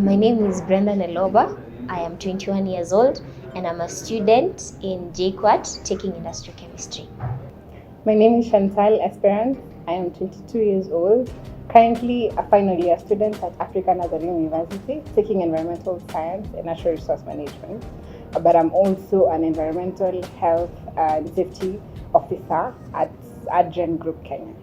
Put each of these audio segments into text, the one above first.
My name is Brenda Neloba. I am 21 years old and I'm a student in JQuat taking industrial chemistry. My name is Chantal Esperance. I am 22 years old, currently a final year student at African Nazarene University taking environmental science and natural resource management. But I'm also an environmental health and safety officer at Adgen Group Kenya.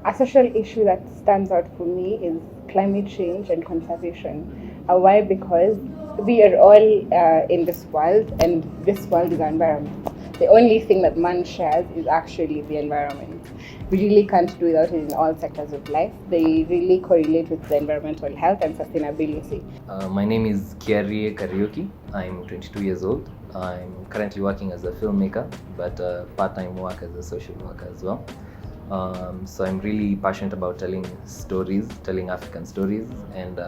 A social issue that stands out for me is climate change and conservation. Why? Because we are all in this world, and this world is our environment. The only thing that man shares is actually the environment. We really can't do without it in all sectors of life. They really correlate with the environmental health and sustainability. My name is Kiarie Karaoke. I'm 22 years old. I'm currently working as a filmmaker, but part-time work as a social worker as well. So I'm really passionate about telling stories, telling African stories, and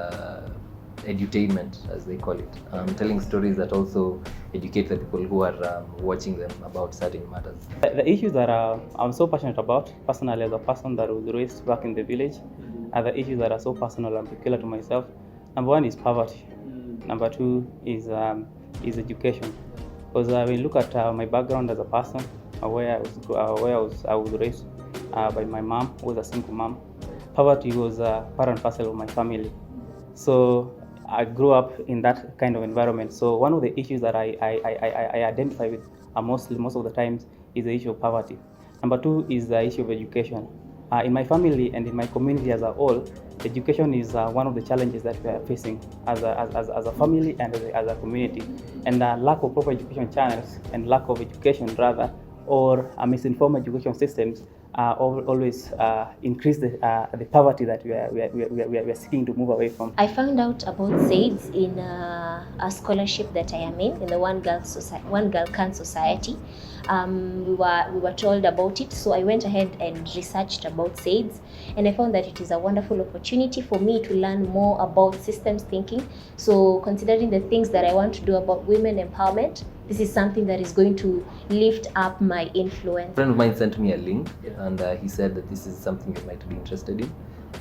edutainment, as they call it. Telling stories that also educate the people who are watching them about certain matters. The issues that I'm so passionate about, personally as a person that was raised back in the village, are the issues that are so personal and peculiar to myself. Number one is poverty. Number two is education. Because when you look at my background as a person, where I was raised by my mom, who was a single mom, poverty was part and parcel of my family. So I grew up in that kind of environment. So one of the issues that I identify with most of the times is the issue of poverty. Number two is the issue of education. In my family and in my community as a whole, education is one of the challenges that we are facing as a family and as a community. And lack of proper education channels and lack of education rather, or misinformed education systems always increase the poverty that we are seeking to move away from. I found out about SAYDS in a scholarship that I am in the One Girl Can Society. We were told about it, so I went ahead and researched about SAYDS, and I found that it is a wonderful opportunity for me to learn more about systems thinking. So considering the things that I want to do about women empowerment, this is something that is going to lift up my influence. A friend of mine sent me a link and he said that this is something you might be interested in.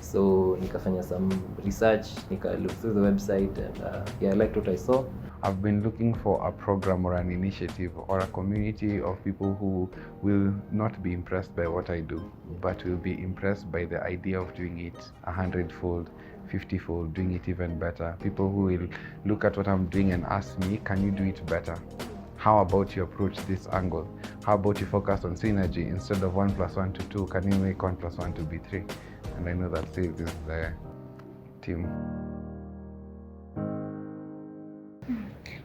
So nikafanya some research, look through the website, and yeah, I liked what I saw. I've been looking for a program or an initiative or a community of people who will not be impressed by what I do, but will be impressed by the idea of doing it 100-fold, 50-fold, doing it even better. People who will look at what I'm doing and ask me, can you do it better? How about you approach this angle? How about you focus on synergy instead of 1 + 1 = 2? Can you make 1 + 1 be 3? And I know that SAYDS is the team.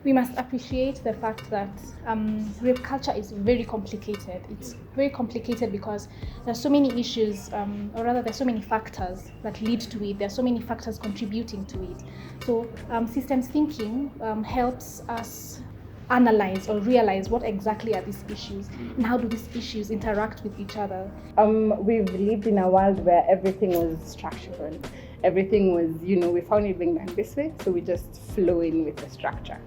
We must appreciate the fact that rape culture is very complicated. It's very complicated because there's so many issues, or rather there's so many factors that lead to it. There's so many factors contributing to it. So systems thinking helps us analyze or realize what exactly are these issues and how do these issues interact with each other. We've lived in a world where everything was structured. Everything was, we found it being done this way, so we just flow in with the structure.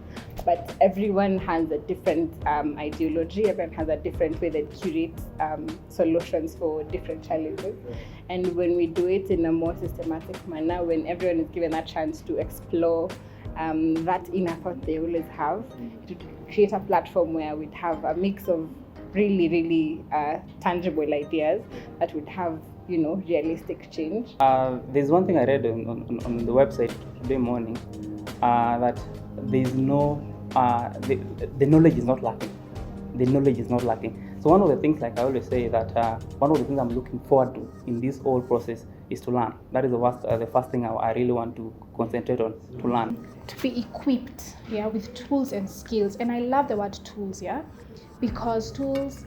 But everyone has a different ideology, everyone has a different way they curate solutions for different challenges. And when we do it in a more systematic manner, when everyone is given a chance to explore that inner thought they always have, to create a platform where we'd have a mix of really tangible ideas that would have realistic change. There's one thing I read on the website today morning, that there's no the knowledge is not lacking. The knowledge is not lacking. So one of the things, like I always say, that one of the things I'm looking forward to in this whole process is to learn. That is the first thing I really want to concentrate on, to learn. To be equipped, with tools and skills. And I love the word tools, because tools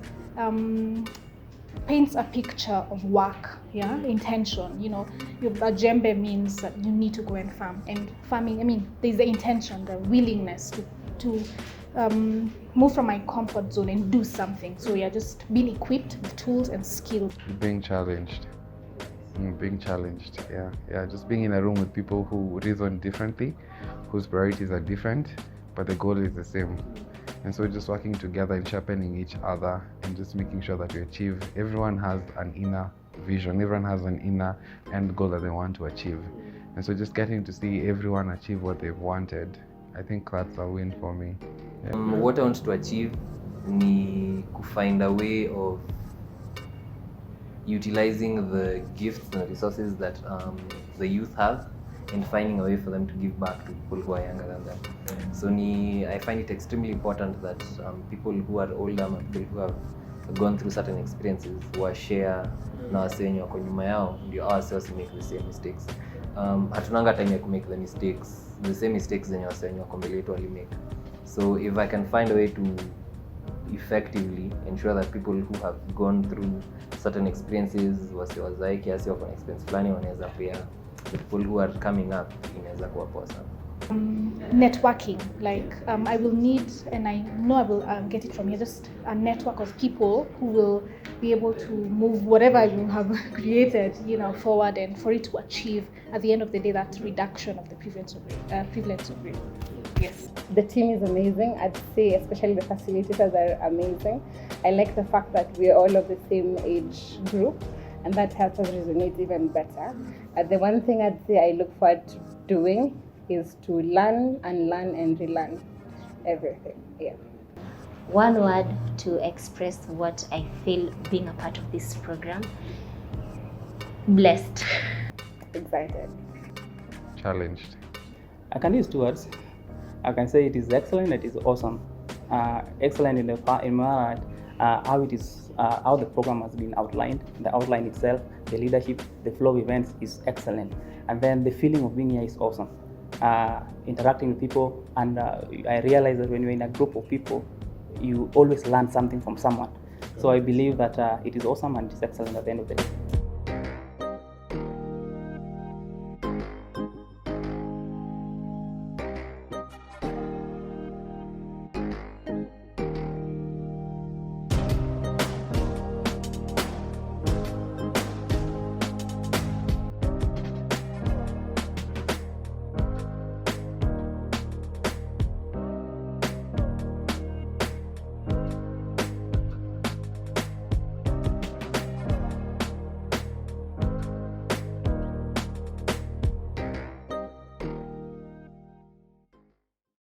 paints a picture of work, intention. A djembe means that you need to go and farm. And farming, there's the intention, the willingness to move from my comfort zone and do something. So just being equipped with tools and skills. Being challenged, just being in a room with people who reason differently, whose priorities are different, but the goal is the same. And so just working together and sharpening each other and just making sure that we achieve. Everyone has an inner vision. Everyone has an inner end goal that they want to achieve. And so just getting to see everyone achieve what they've wanted, I think that's a win for me. Yeah. What I want to achieve ni to find a way of utilizing the gifts and resources that the youth have and finding a way for them to give back to people who are younger than them. So I find it extremely important that people who are older and people who have gone through certain experiences share na wase wenye wako nyuma yao ndio wase make the same mistakes. Hatunanga time ya make the same mistakes zenye wase wenye wako mbele yetu walimake. So if I can find a way to effectively ensure that people who have gone through certain experiences wazae kiasi wako na experience fulani wanaweza pia the people who are coming up inaweza kuwa poa sana. Networking, like I will need, and I know I will get it from here, just a network of people who will be able to move whatever I will have created, forward, and for it to achieve at the end of the day that reduction of the prevalence of rape. Yes. The team is amazing. I'd say especially the facilitators are amazing. I like the fact that we're all of the same age group, and that helps us resonate even better. The one thing I'd say I look forward to doing is to learn and relearn everything. Yeah. One word to express what I feel being a part of this program: blessed. Excited. Challenged. I can use 2 words. I can say it is excellent, it is awesome. Excellent in how it is, how the program has been outlined, the outline itself, the leadership, the flow of events is excellent. And then the feeling of being here is awesome. Interacting with people, and I realize that when you're in a group of people, you always learn something from someone. So I believe that it is awesome and it's excellent at the end of the day.